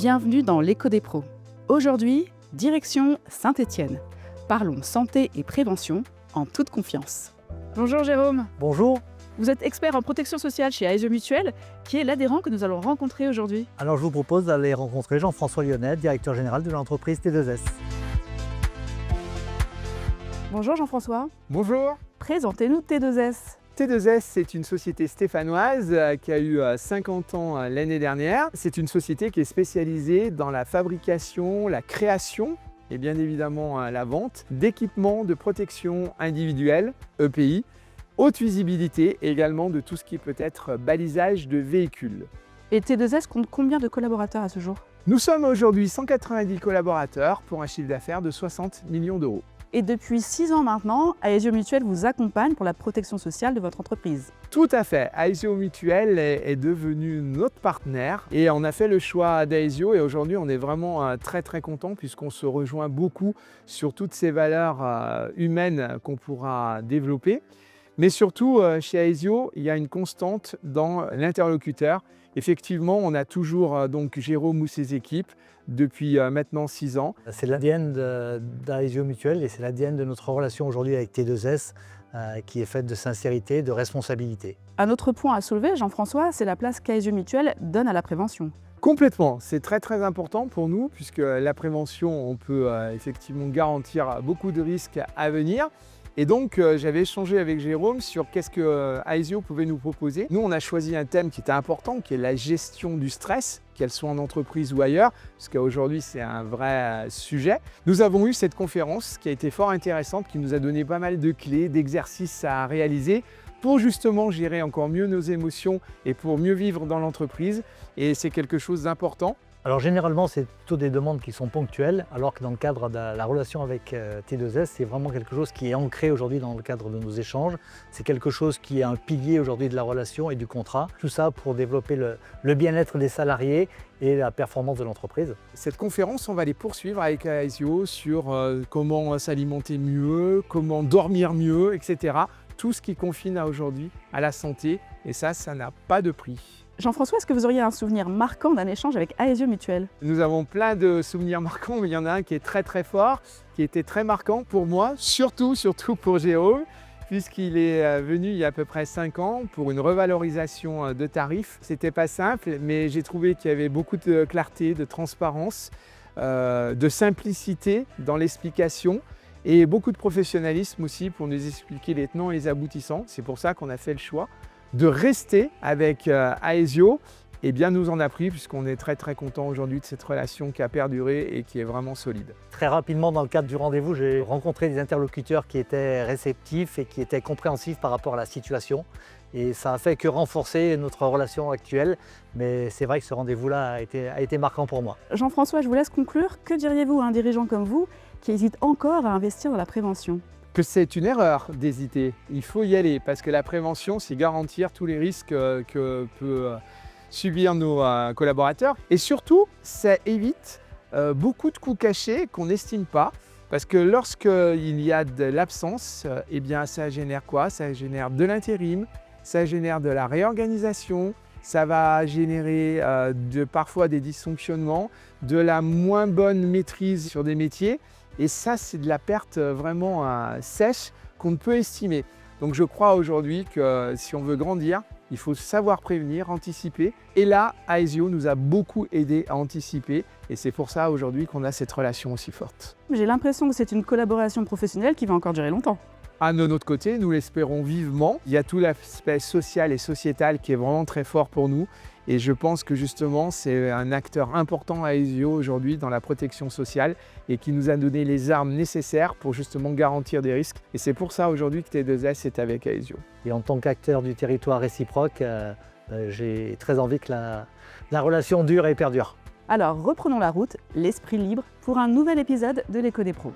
Bienvenue dans l'Écho des pros. Aujourd'hui, direction Saint-Étienne. Parlons santé et prévention en toute confiance. Bonjour Jérôme. Bonjour. Vous êtes expert en protection sociale chez Aesio Mutuelle, qui est l'adhérent que nous allons rencontrer aujourd'hui. Alors je vous propose d'aller rencontrer Jean-François Lyonnais, directeur général de l'entreprise T2S. Bonjour Jean-François. Bonjour. Présentez-nous T2S. T2S, c'est une société stéphanoise qui a eu 50 ans l'année dernière. C'est une société qui est spécialisée dans la fabrication, la création et bien évidemment la vente d'équipements de protection individuelle, EPI, haute visibilité et également de tout ce qui peut être balisage de véhicules. Et T2S compte combien de collaborateurs à ce jour? Nous sommes aujourd'hui 190 collaborateurs pour un chiffre d'affaires de 60 millions d'euros. Et depuis 6 ans maintenant, Aesio Mutuelle vous accompagne pour la protection sociale de votre entreprise. Tout à fait. Aesio Mutuelle est devenu notre partenaire et on a fait le choix d'Aesio et aujourd'hui on est vraiment très content puisqu'on se rejoint beaucoup sur toutes ces valeurs humaines qu'on pourra développer. Mais surtout, chez Aesio, il y a une constante dans l'interlocuteur. Effectivement, on a toujours donc Jérôme ou ses équipes depuis maintenant 6 ans. C'est l'ADN d'Aesio Mutuelle et c'est l'ADN de notre relation aujourd'hui avec T2S qui est faite de sincérité, de responsabilité. Un autre point à soulever, Jean-François, c'est la place qu'Aesio Mutuelle donne à la prévention. Complètement, c'est très important pour nous puisque la prévention, on peut effectivement garantir beaucoup de risques à venir. Et donc, j'avais échangé avec Jérôme sur qu'est-ce que Aesio pouvait nous proposer. Nous, on a choisi un thème qui était important, qui est la gestion du stress, qu'elle soit en entreprise ou ailleurs, parce qu'aujourd'hui, c'est un vrai sujet. Nous avons eu cette conférence qui a été fort intéressante, qui nous a donné pas mal de clés, d'exercices à réaliser pour justement gérer encore mieux nos émotions et pour mieux vivre dans l'entreprise. Et c'est quelque chose d'important. Alors généralement, c'est plutôt des demandes qui sont ponctuelles, alors que dans le cadre de la relation avec T2S, c'est vraiment quelque chose qui est ancré aujourd'hui dans le cadre de nos échanges. C'est quelque chose qui est un pilier aujourd'hui de la relation et du contrat. Tout ça pour développer le bien-être des salariés et la performance de l'entreprise. Cette conférence, on va les poursuivre avec Aesio sur comment s'alimenter mieux, comment dormir mieux, etc. Tout ce qui confine aujourd'hui à la santé, et ça n'a pas de prix. Jean-François, est-ce que vous auriez un souvenir marquant d'un échange avec Aesio Mutuelle? Nous avons plein de souvenirs marquants, mais il y en a un qui est très fort, qui était très marquant pour moi, surtout pour Jérôme, puisqu'il est venu il y a à peu près 5 ans pour une revalorisation de tarifs. C'était pas simple, mais j'ai trouvé qu'il y avait beaucoup de clarté, de transparence, de simplicité dans l'explication et beaucoup de professionnalisme aussi pour nous expliquer les tenants et les aboutissants. C'est pour ça qu'on a fait le choix de rester avec Aesio, et bien nous en a pris puisqu'on est très content aujourd'hui de cette relation qui a perduré et qui est vraiment solide. Très rapidement, dans le cadre du rendez-vous, j'ai rencontré des interlocuteurs qui étaient réceptifs et qui étaient compréhensifs par rapport à la situation. Et ça a fait que renforcer notre relation actuelle. Mais c'est vrai que ce rendez-vous-là a été marquant pour moi. Jean-François, je vous laisse conclure. Que diriez-vous à un dirigeant comme vous qui hésite encore à investir dans la prévention? Que c'est une erreur d'hésiter. Il faut y aller parce que la prévention, c'est garantir tous les risques que peuvent subir nos collaborateurs. Et surtout, ça évite beaucoup de coûts cachés qu'on n'estime pas. Parce que lorsqu'il y a de l'absence, eh bien ça génère quoi? Ça génère de l'intérim, ça génère de la réorganisation, ça va générer parfois des dysfonctionnements, de la moins bonne maîtrise sur des métiers. Et ça, c'est de la perte vraiment sèche qu'on ne peut estimer. Donc je crois aujourd'hui que si on veut grandir, il faut savoir prévenir, anticiper. Et là, Aesio nous a beaucoup aidé à anticiper. Et c'est pour ça aujourd'hui qu'on a cette relation aussi forte. J'ai l'impression que c'est une collaboration professionnelle qui va encore durer longtemps. À notre côté, nous l'espérons vivement. Il y a tout l'aspect social et sociétal qui est vraiment très fort pour nous. Et je pense que justement, c'est un acteur important à Aesio aujourd'hui dans la protection sociale et qui nous a donné les armes nécessaires pour justement garantir des risques. Et c'est pour ça aujourd'hui que T2S est avec Aesio. Et en tant qu'acteur du territoire réciproque, j'ai très envie que la relation dure et perdure. Alors reprenons la route, l'esprit libre, pour un nouvel épisode de l'Écho des pros.